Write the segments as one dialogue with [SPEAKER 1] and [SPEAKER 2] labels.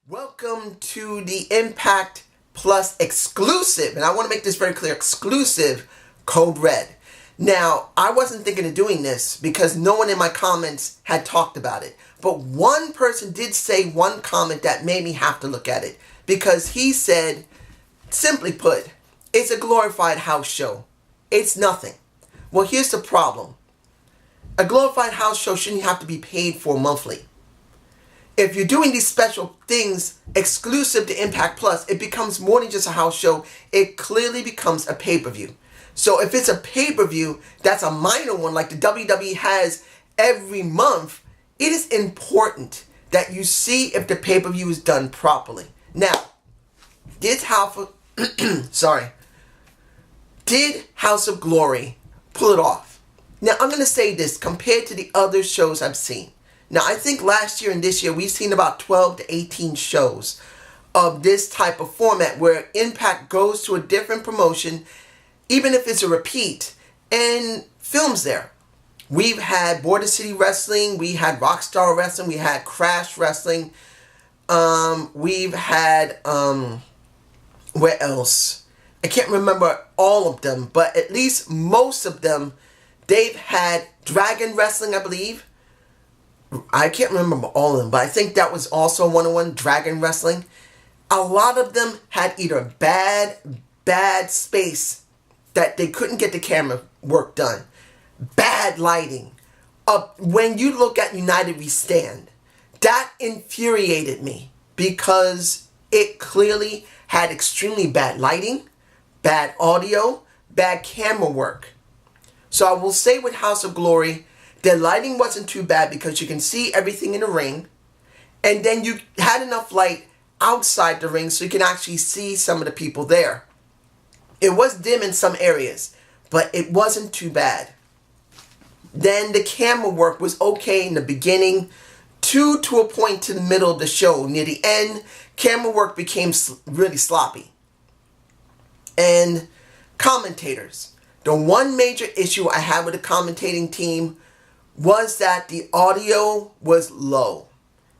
[SPEAKER 1] Welcome to the Impact Plus exclusive, and I want to make this very clear, exclusive Code Red. Now, I wasn't thinking of doing this because no one in my comments had talked about it, but one person did say one comment that made me have to look at it because he said, simply put, it's a glorified house show. It's nothing. Well, here's the problem. A glorified house show shouldn't have to be paid for monthly. If you're doing these special things exclusive to Impact Plus, it becomes more than just a house show. It clearly becomes a pay-per-view. So if it's a pay-per-view that's a minor one like the WWE has every month, it is important that you see if the pay-per-view is done properly. Now, did House of Glory pull it off? Now, I'm going to say this compared to the other shows I've seen. Now, I think last year and this year, we've seen about 12 to 18 shows of this type of format where Impact goes to a different promotion, even if it's a repeat, and films there. We've had Border City Wrestling, we had Rockstar Wrestling, we had Crash Wrestling, we've had, where else? I can't remember all of them, but at least most of them, they've had Dragon Wrestling, I believe. I can't remember all of them, but I think that was also one Dragon Wrestling. A lot of them had either bad space that they couldn't get the camera work done, bad lighting. When you look at United We Stand, that infuriated me because it clearly had extremely bad lighting, bad audio, bad camera work. So I will say with House of Glory, the lighting wasn't too bad because you can see everything in the ring. And then you had enough light outside the ring so you can actually see some of the people there. It was dim in some areas, but it wasn't too bad. Then the camera work was okay in the beginning to a point to the middle of the show. Near the end, camera work became really sloppy. And commentators. The one major issue I had with the commentating team was that the audio was low.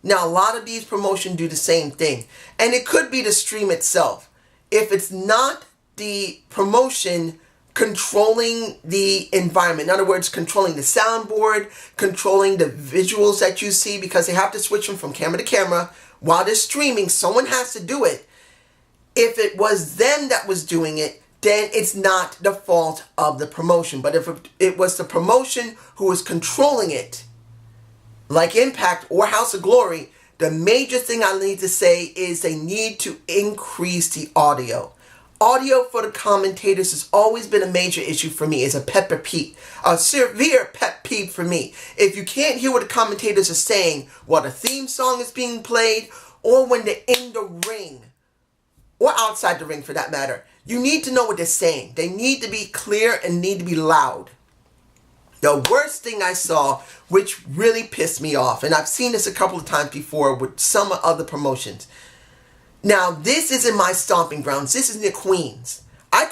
[SPEAKER 1] Now, a lot of these promotions do the same thing. And it could be the stream itself. If it's not the promotion controlling the environment, in other words, controlling the soundboard, controlling the visuals that you see, because they have to switch them from camera to camera while they're streaming, someone has to do it. If it was them that was doing it, then it's not the fault of the promotion. But if it was the promotion who was controlling it, like Impact or House of Glory, the major thing I need to say is they need to increase the audio. Audio for the commentators has always been a major issue for me. It's a severe pet peeve for me. If you can't hear what the commentators are saying, while the theme song is being played, or when they're in the ring, or outside the ring for that matter, you need to know what they're saying. They need to be clear and need to be loud. The worst thing I saw, which really pissed me off, and I've seen this a couple of times before with some other promotions. Now, this isn't my stomping grounds. This is near Queens. I'm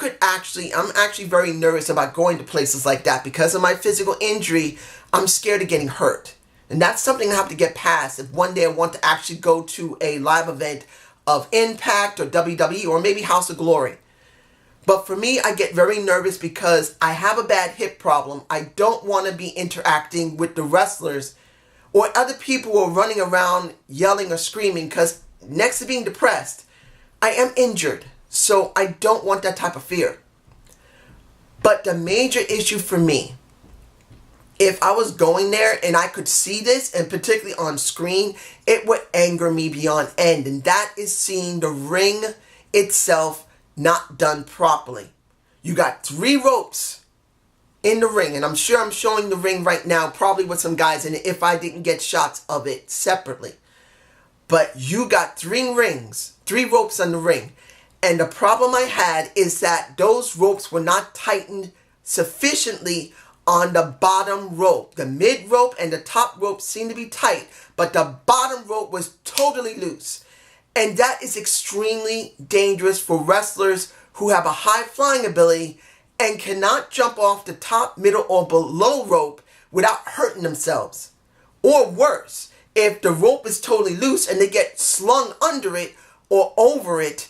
[SPEAKER 1] actually very nervous about going to places like that because of my physical injury. I'm scared of getting hurt. And that's something I have to get past if one day I want to actually go to a live event of Impact or WWE or maybe House of Glory. But for me, I get very nervous because I have a bad hip problem. I don't want to be interacting with the wrestlers or other people who are running around yelling or screaming because next to being depressed, I am injured. So I don't want that type of fear. But the major issue for me, if I was going there and I could see this, and particularly on screen, it would anger me beyond end. And that is seeing the ring itself not done properly. You got 3 ropes in the ring, and I'm sure I'm showing the ring right now, probably with some guys in it if I didn't get shots of it separately. But you got 3 ropes on the ring. And the problem I had is that those ropes were not tightened sufficiently on the bottom rope. The mid rope and the top rope seemed to be tight, but the bottom rope was totally loose. And that is extremely dangerous for wrestlers who have a high flying ability and cannot jump off the top, middle, or below rope without hurting themselves. Or worse, if the rope is totally loose and they get slung under it or over it,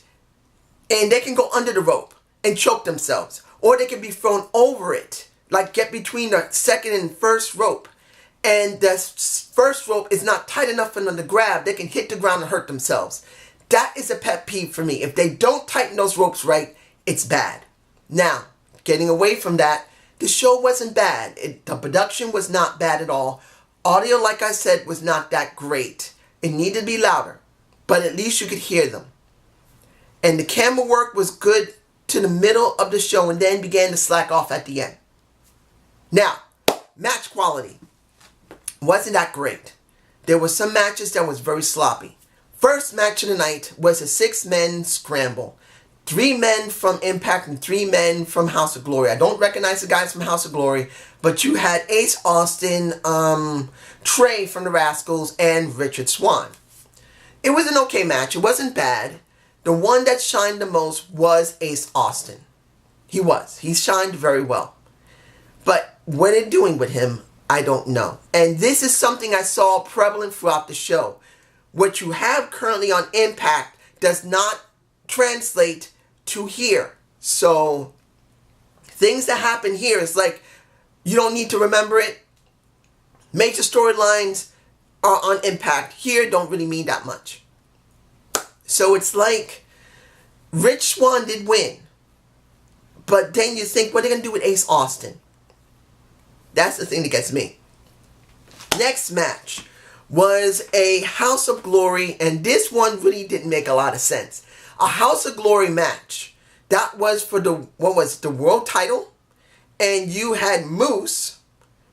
[SPEAKER 1] and they can go under the rope and choke themselves. Or they can be thrown over it, like get between the second and first rope. And the first rope is not tight enough for them to grab. They can hit the ground and hurt themselves. That is a pet peeve for me. If they don't tighten those ropes right, it's bad. Now, getting away from that, the show wasn't bad. The production was not bad at all. Audio, like I said, was not that great. It needed to be louder, but at least you could hear them. And the camera work was good to the middle of the show and then began to slack off at the end. Now, match quality wasn't that great. There were some matches that was very sloppy. First match of the night was a 6-man scramble. 3 men from Impact and 3 men from House of Glory. I don't recognize the guys from House of Glory, but you had Ace Austin, Trey from the Rascals, and Richard Swann. It was an okay match. It wasn't bad. The one that shined the most was Ace Austin. He shined very well. But what they're doing with him, I don't know. And this is something I saw prevalent throughout the show. What you have currently on Impact does not translate to here. So things that happen here is like, you don't need to remember it. Major storylines are on Impact. Here don't really mean that much. So it's like, Rich Swann did win. But then you think, what are they going to do with Ace Austin? That's the thing that gets me. Next match was a House of Glory, and this one really didn't make a lot of sense. A House of Glory match. That was for the world title. And you had Moose.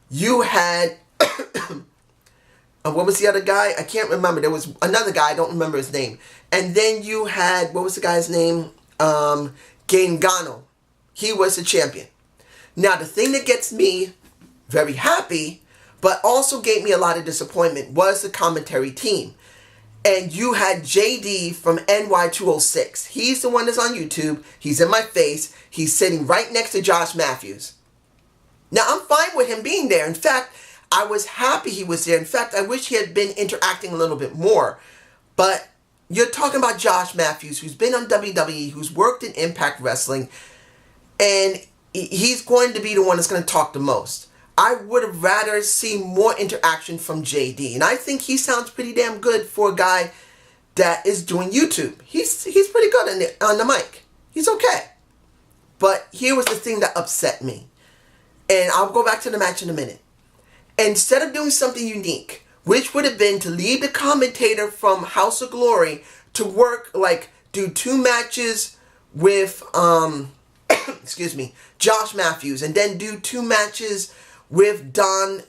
[SPEAKER 1] You had, what was the other guy? I can't remember. There was another guy. I don't remember his name. And then you had, what was the guy's name? Gangano. He was the champion. Now, the thing that gets me very happy, but also gave me a lot of disappointment, was the commentary team. And you had JD from NY206. He's the one that's on YouTube. He's in my face. He's sitting right next to Josh Matthews. Now, I'm fine with him being there. In fact, I was happy he was there. In fact, I wish he had been interacting a little bit more. But you're talking about Josh Matthews, who's been on WWE, who's worked in Impact Wrestling, and he's going to be the one that's going to talk the most. I would have rather seen more interaction from JD. And I think he sounds pretty damn good for a guy that is doing YouTube. He's pretty good on the mic. He's okay. But here was the thing that upset me. And I'll go back to the match in a minute. Instead of doing something unique, which would have been to lead the commentator from House of Glory to work, like, do 2 matches with, excuse me, Josh Matthews, and then do 2 matches with Don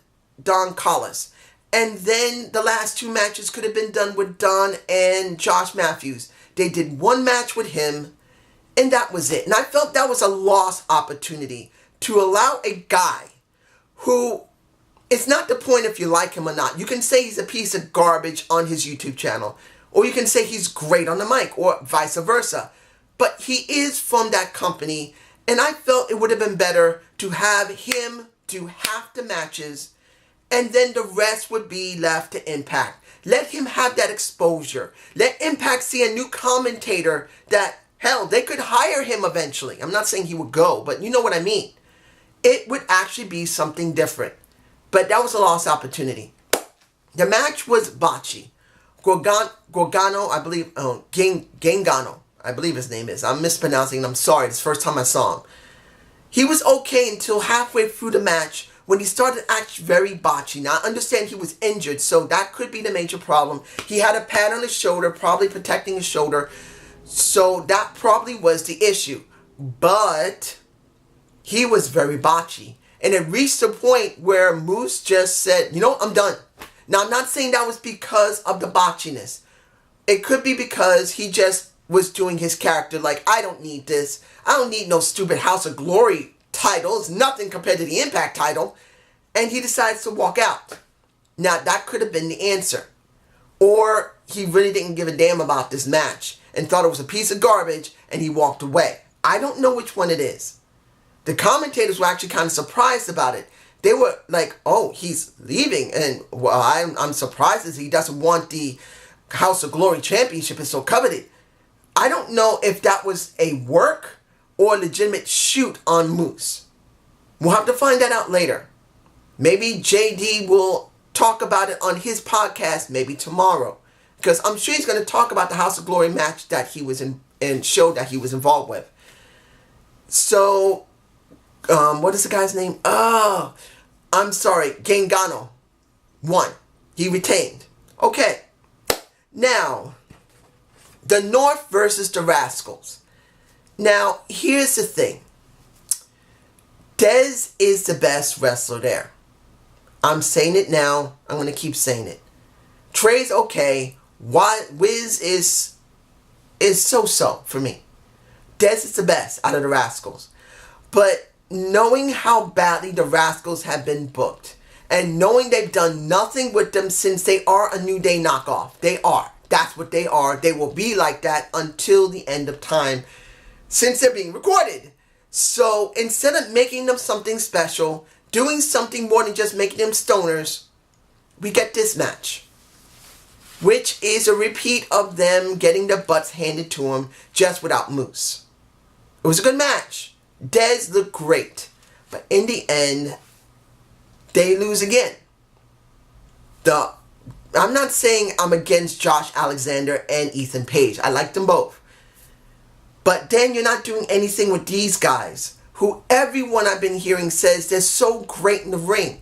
[SPEAKER 1] Callis. And then the last 2 matches could have been done with Don and Josh Matthews. They did 1 match with him, and that was it. And I felt that was a lost opportunity to allow a guy who, it's not the point if you like him or not. You can say he's a piece of garbage on his YouTube channel, or you can say he's great on the mic, or vice versa. But he is from that company, and I felt it would have been better to have him do half the matches, and then the rest would be left to Impact. Let him have that exposure. Let Impact see a new commentator that, hell, they could hire him eventually. I'm not saying he would go, but you know what I mean. It would actually be something different. But that was a lost opportunity. The match was botchy. Gorgano, I believe, Gangano, I believe his name is. I'm mispronouncing it. I'm sorry. It's the first time I saw him. He was okay until halfway through the match when he started acting very botchy. Now, I understand he was injured, so that could be the major problem. He had a pad on his shoulder, probably protecting his shoulder. So that probably was the issue. But he was very botchy. And it reached a point where Moose just said, you know, I'm done. Now, I'm not saying that was because of the botchiness. It could be because he just was doing his character like, I don't need this. I don't need no stupid House of Glory title. It's nothing compared to the Impact title. And he decides to walk out. Now, that could have been the answer. Or he really didn't give a damn about this match and thought it was a piece of garbage and he walked away. I don't know which one it is. The commentators were actually kind of surprised about it. They were like, oh, he's leaving. And well, I'm surprised that he doesn't want the House of Glory Championship. It's so coveted. I don't know if that was a work or a legitimate shoot on Moose. We'll have to find that out later. Maybe JD will talk about it on his podcast maybe tomorrow. Because I'm sure he's going to talk about the House of Glory match that he was in and show that he was involved with. So, what is the guy's name? Oh, I'm sorry. Gangano won. He retained. Okay. Now, the North versus the Rascals. Now, here's the thing. Dez is the best wrestler there. I'm saying it now. I'm going to keep saying it. Trey's okay. Wiz is so-so for me. Dez is the best out of the Rascals. But knowing how badly the Rascals have been booked, and knowing they've done nothing with them since they are a New Day knockoff. They are. That's what they are. They will be like that until the end of time, since they're being recorded. So instead of making them something special, doing something more than just making them stoners, we get this match, which is a repeat of them getting their butts handed to them just without Moose. It was a good match. Dez looked great. But in the end, they lose again. I'm not saying I'm against Josh Alexander and Ethan Page. I like them both. But then you're not doing anything with these guys, who everyone I've been hearing says they're so great in the ring.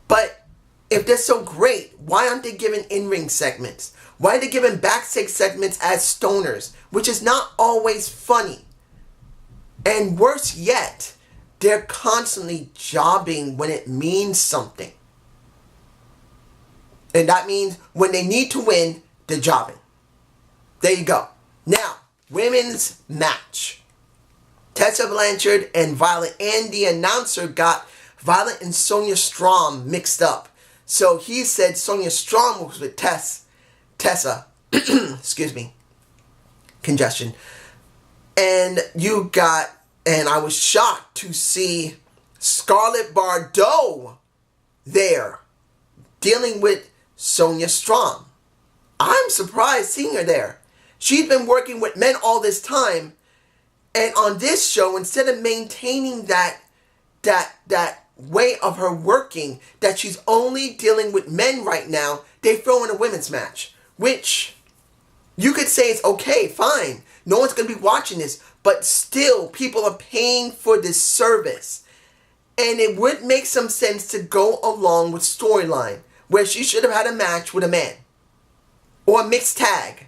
[SPEAKER 1] But if they're so great, why aren't they given in-ring segments? Why are they given backstage segments as stoners, which is not always funny? And worse yet, they're constantly jobbing when it means something. And that means when they need to win, they're jobbing. There you go. Now, women's match. Tessa Blanchard and Violet, and the announcer got Violet and Sonya Storm mixed up. So he said Sonya Storm was with Tessa. Excuse me. Congestion. And I was shocked to see Scarlett Bordeaux there dealing with Sonya Storm. I'm surprised seeing her there. She's been working with men all this time, and on this show, instead of maintaining that way of her working, that she's only dealing with men right now, they throw in a women's match, which you could say is okay, fine. No one's going to be watching this, but still, people are paying for this service. And it would make some sense to go along with storyline, where she should have had a match with a man, or a mixed tag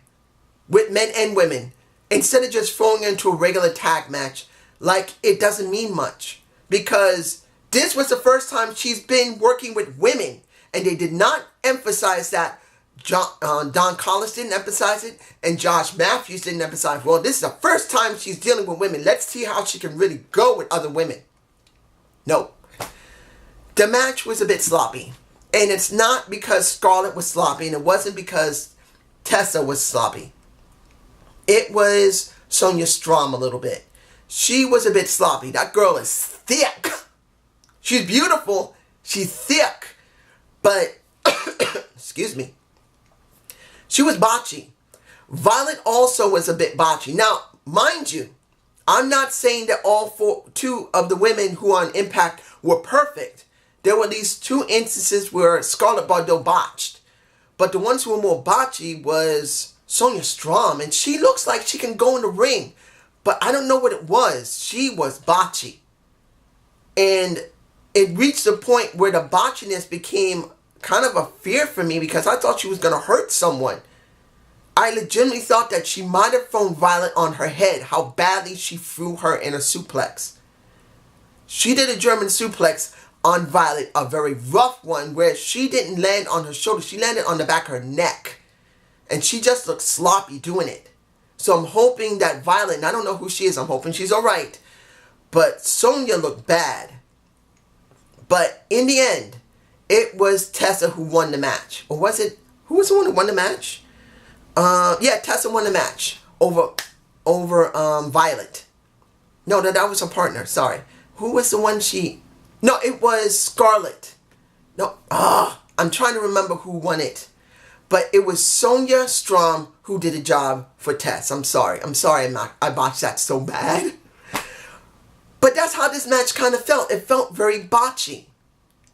[SPEAKER 1] with men and women, instead of just throwing her into a regular tag match like it doesn't mean much. Because this was the first time she's been working with women, and they did not emphasize that. Don Collins didn't emphasize it, and Josh Matthews didn't emphasize, well, this is the first time she's dealing with women. Let's see how she can really go with other women. Nope. The match was a bit sloppy. And it's not because Scarlett was sloppy, and it wasn't because Tessa was sloppy. It was Sonya Storm a little bit. She was a bit sloppy. That girl is thick. She's beautiful. She's thick. But, excuse me, she was botchy. Violet also was a bit botchy. Now, mind you, I'm not saying that two of the women who are on Impact were perfect. There were at least 2 instances where Scarlett Bordeaux botched. But the ones who were more botchy was Sonya Storm. And she looks like she can go in the ring. But I don't know what it was. She was botchy. And it reached a point where the botchiness became kind of a fear for me, because I thought she was going to hurt someone. I legitimately thought that she might have thrown Violet on her head, how badly she threw her in a suplex. She did a German suplex on Violet, a very rough one, where she didn't land on her shoulder. She landed on the back of her neck. And she just looked sloppy doing it. So I'm hoping that Violet, and I don't know who she is, I'm hoping she's alright. But Sonya looked bad. But in the end, it was Tessa who won the match. Or was it, who was the one who won the match? Yeah, Tessa won the match over Violet. No, that was her partner, sorry. Who was the one she... No, it was Scarlett. No, I'm trying to remember who won it. But it was Sonya Strom who did a job for Tess. I'm sorry I botched that so bad. But that's how this match kind of felt. It felt very botchy.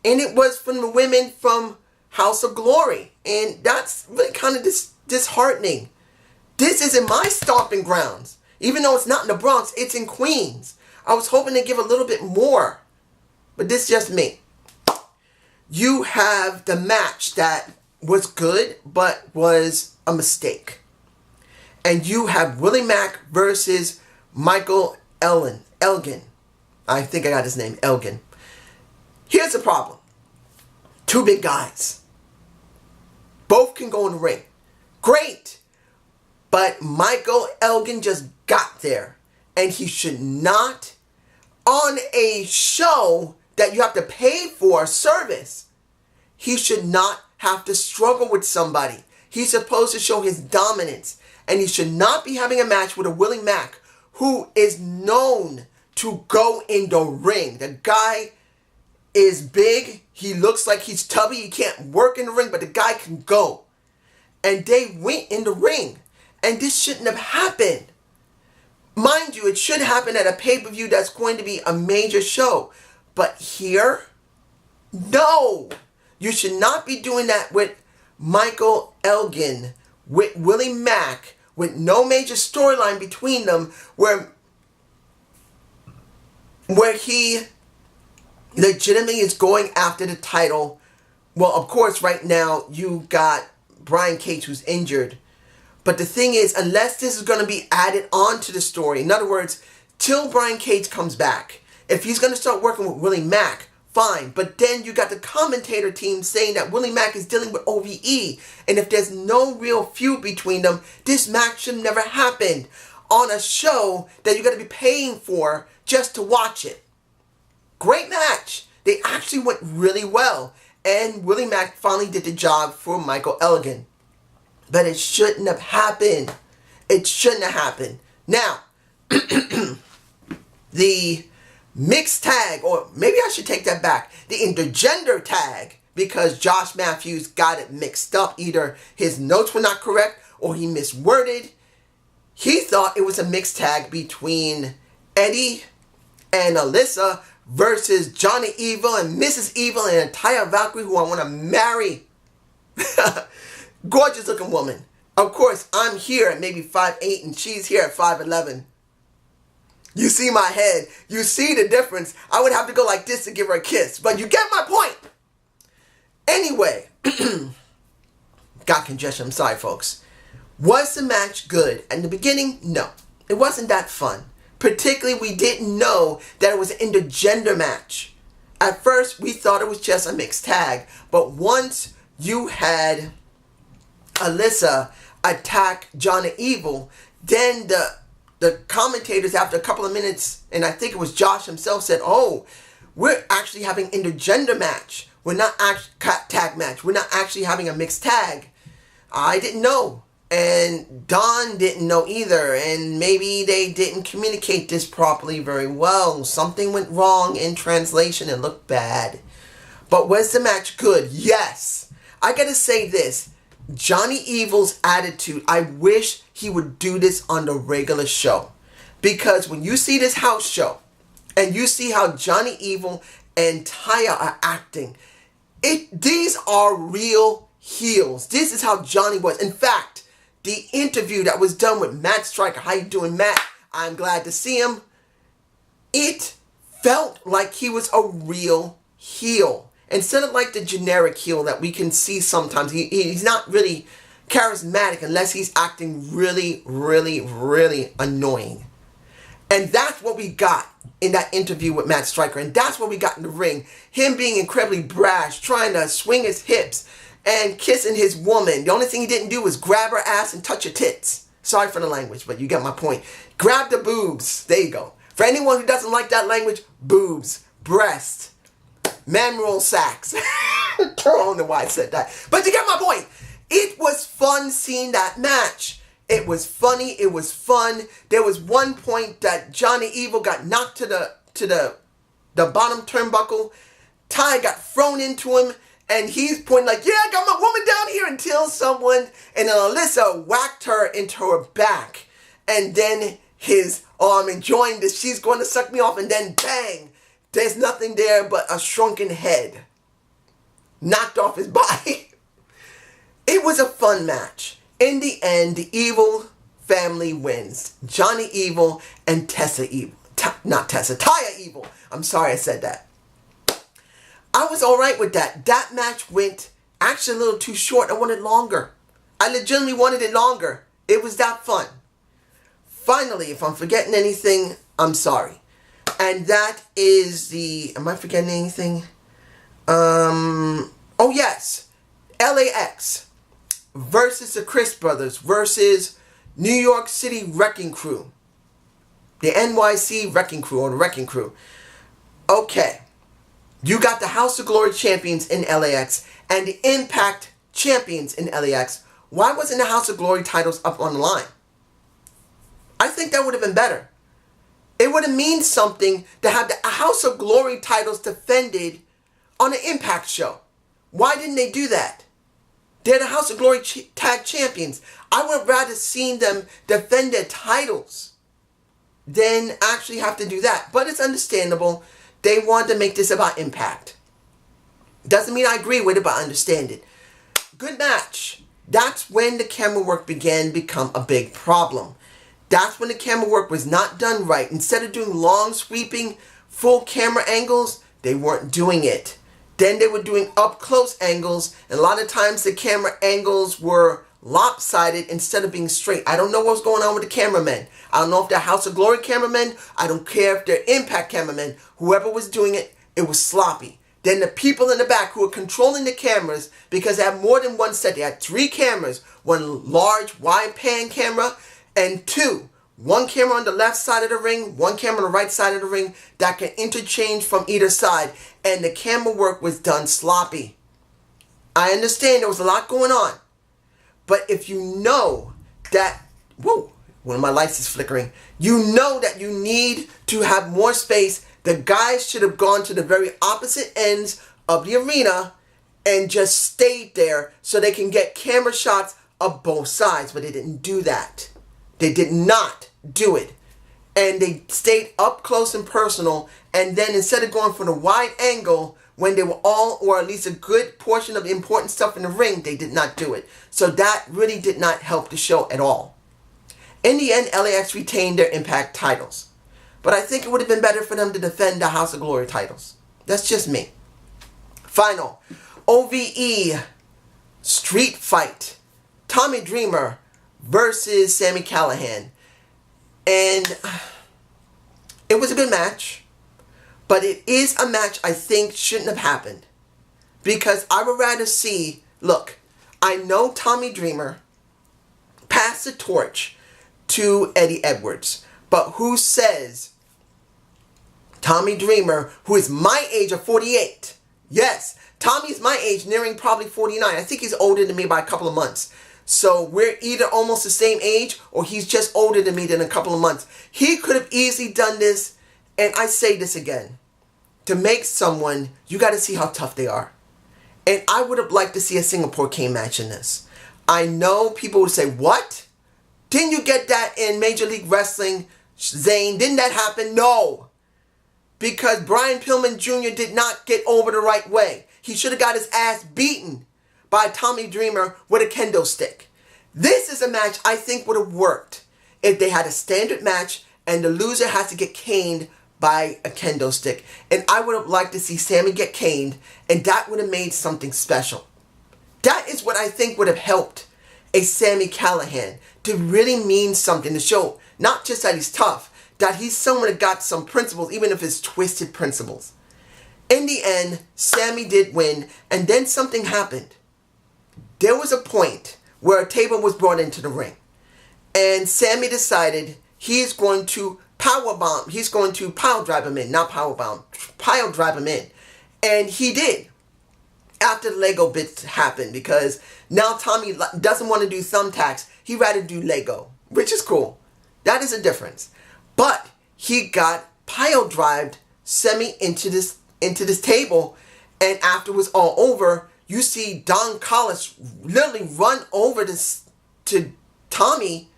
[SPEAKER 1] And it was from the women from House of Glory. And that's really kind of disheartening. This is in my stomping grounds. Even though it's not in the Bronx, it's in Queens. I was hoping to give a little bit more. But this is just me. You have the match that was good, but was a mistake. And you have Willie Mack versus Michael Elgin. I think I got his name, Elgin. Here's the problem. Two big guys. Both can go in the ring. Great. But Michael Elgin just got there. And he should not, on a show that you have to pay for service, he should not have to struggle with somebody. He's supposed to show his dominance. And he should not be having a match with a Willie Mack who is known to go in the ring. The guy is big. He looks like he's tubby. He can't work in the ring, but the guy can go. And they went in the ring. And this shouldn't have happened. Mind you, it should happen at a pay-per-view that's going to be a major show. But here, no. You should not be doing that with Michael Elgin, with Willie Mack, with no major storyline between them, where he legitimately is going after the title. Well, of course, right now, you got Brian Cage who's injured. But the thing is, unless this is going to be added on to the story, in other words, till Brian Cage comes back, if he's going to start working with Willie Mack, fine. But then you got the commentator team saying that Willie Mack is dealing with OVE. And if there's no real feud between them, this match should never happen on a show that you're going to be paying for just to watch it. Great match. They actually went really well. And Willie Mack finally did the job for Michael Elgin. But it shouldn't have happened. It shouldn't have happened. Now, the mixed tag, or maybe I should take that back, the intergender tag, because Josh Matthews got it mixed up. Either his notes were not correct or he misworded. He thought it was a mixed tag between Eddie and Alyssa versus Johnny Evil and Mrs. Evil and Taya Valkyrie, who I want to marry. Gorgeous looking woman. Of course, I'm here at maybe 5'8" and she's here at 5'11". You see my head. You see the difference. I would have to go like this to give her a kiss. But you get my point. Anyway. Got congestion. I'm sorry, folks. Was the match good? In the beginning, no. It wasn't that fun. Particularly, we didn't know that it was an intergender match. At first, we thought it was just a mixed tag. But once you had Alyssa attack Johnny Evil, then the commentators, after a couple of minutes, and I think it was Josh himself, said, oh, we're actually having intergender match. We're not tag match. We're not actually having a mixed tag. I didn't know. And Don didn't know either. And maybe they didn't communicate this properly very well. Something went wrong in translation and looked bad. But was the match good? Yes. I gotta say this. Johnny Evil's attitude, I wish he would do this on the regular show. Because when you see this house show, and you see how Johnny Evil and Taya are acting, these are real heels. This is how Johnny was. In fact, the interview that was done with Matt Striker, how you doing, Matt? I'm glad to see him. It felt like he was a real heel. Instead of like the generic heel that we can see sometimes. He's not really charismatic unless he's acting really, really, really annoying. And that's what we got in that interview with Matt Striker. And that's what we got in the ring. Him being incredibly brash, trying to swing his hips and kissing his woman. The only thing he didn't do was grab her ass and touch her tits. Sorry for the language, but you get my point. Grab the boobs. There you go. For anyone who doesn't like that language, boobs, breast, Manual Sacks. I don't know why I said that. But you get my point. It was fun seeing that match. It was funny. It was fun. There was one point that Johnny Evil got knocked to the bottom turnbuckle. Ty got thrown into him, and he's pointing like, yeah, I got my woman down here, until someone, and then Alyssa whacked her into her back. And then his arm enjoying this, she's going to suck me off, and then bang, there's nothing there but a shrunken head. Knocked off his body. It was a fun match. In the end, the Evil family wins. Johnny Evil and Taya Evil. I'm sorry I said that. I was alright with that. That match went actually a little too short. I wanted longer. I legitimately wanted it longer. It was that fun. Finally, if I'm forgetting anything, I'm sorry. And that is the... Am I forgetting anything? Oh yes. LAX versus the Chris Brothers versus New York City Wrecking Crew. The NYC Wrecking Crew, or the Wrecking Crew. Okay. You got the House of Glory champions in LAX and the Impact champions in LAX. Why wasn't the House of Glory titles up on the line? I think that would have been better. It would have meant something to have the House of Glory titles defended on an Impact show. Why didn't they do that? They're the House of Glory tag champions. I would have rather seen them defend their titles than actually have to do that. But it's understandable. They wanted to make this about Impact. Doesn't mean I agree with it, but I understand it. Good match. That's when the camera work began to become a big problem. That's when the camera work was not done right. Instead of doing long, sweeping, full camera angles, they weren't doing it. Then they were doing up-close angles, and a lot of times the camera angles were lopsided instead of being straight. I don't know what's going on with the cameramen. I don't know if they're House of Glory cameramen. I don't care if they're Impact cameramen. Whoever was doing it, it was sloppy. Then the people in the back who were controlling the cameras, because they had more than one set. They had 3 cameras, one large wide pan camera, and 2. One camera on the left side of the ring, one camera on the right side of the ring that can interchange from either side. And the camera work was done sloppy. I understand there was a lot going on. But if you know that, whoa, one of my lights is flickering. You know that you need to have more space. The guys should have gone to the very opposite ends of the arena and just stayed there so they can get camera shots of both sides. But they didn't do that. They did not do it. And they stayed up close and personal. And then instead of going for the wide angle when they were all, or at least a good portion of the important stuff in the ring, they did not do it. So that really did not help the show at all. In the end, LAX retained their Impact titles. But I think it would have been better for them to defend the House of Glory titles. That's just me. Final. OVE Street Fight. Tommy Dreamer versus Sami Callihan. And it was a good match. But it is a match I think shouldn't have happened. Because I would rather see, look, I know Tommy Dreamer passed the torch to Eddie Edwards. But who says Tommy Dreamer, who is my age of 48, yes, Tommy's my age, nearing probably 49. I think he's older than me by a couple of months. So we're either almost the same age or he's just older than me than a couple of months. He could have easily done this, and I say this again. To make someone, you got to see how tough they are. And I would have liked to see a Singapore King match in this. I know people would say, what? Didn't you get that in Major League Wrestling, Zane? Didn't that happen? No. Because Brian Pillman Jr. did not get over the right way. He should have got his ass beaten by Tommy Dreamer with a kendo stick. This is a match I think would have worked if they had a standard match and the loser has to get caned by a kendo stick. And I would have liked to see Sami get caned, and that would have made something special. That is what I think would have helped a Sami Callihan to really mean something to show not just that he's tough, that he's someone that got some principles, even if it's twisted principles. In the end, Sami did win, and then something happened. There was a point where a table was brought into the ring, and Sami decided he's going to powerbomb. He's going to pile drive him in, not powerbomb, pile drive him in, and he did. After the Lego bits happened, because now Tommy doesn't want to do thumbtacks. He'd rather do Lego, which is cool. That is a difference. But he got pile drived Sami into this table, And after it was all over, you see Don Callis literally run over to Tommy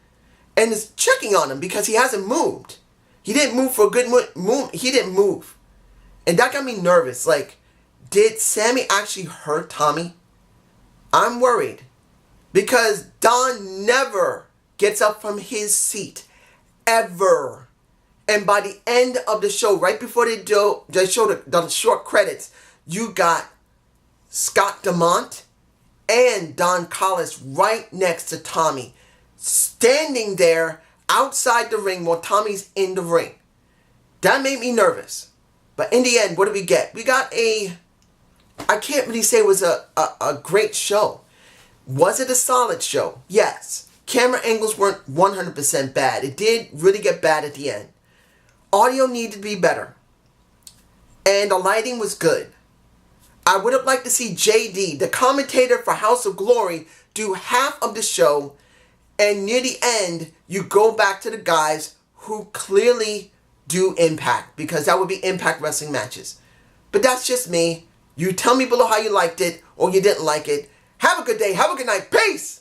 [SPEAKER 1] and is checking on him because he hasn't moved. He didn't move for a good move. He didn't move. And that got me nervous. Like, did Sammy actually hurt Tommy? I'm worried. Because Don never gets up from his seat. Ever. And by the end of the show, right before they show the short credits, you got Scott DeMont and Don Callis right next to Tommy, standing there outside the ring while Tommy's in the ring. That made me nervous. But in the end, what did we get? We got I can't really say it was a great show. Was it a solid show? Yes. Camera angles weren't 100% bad. It did really get bad at the end. Audio needed to be better. And the lighting was good. I would have liked to see JD, the commentator for House of Glory, do half of the show, and near the end, you go back to the guys who clearly do Impact, because that would be Impact Wrestling matches. But that's just me. You tell me below how you liked it or you didn't like it. Have a good day. Have a good night. Peace!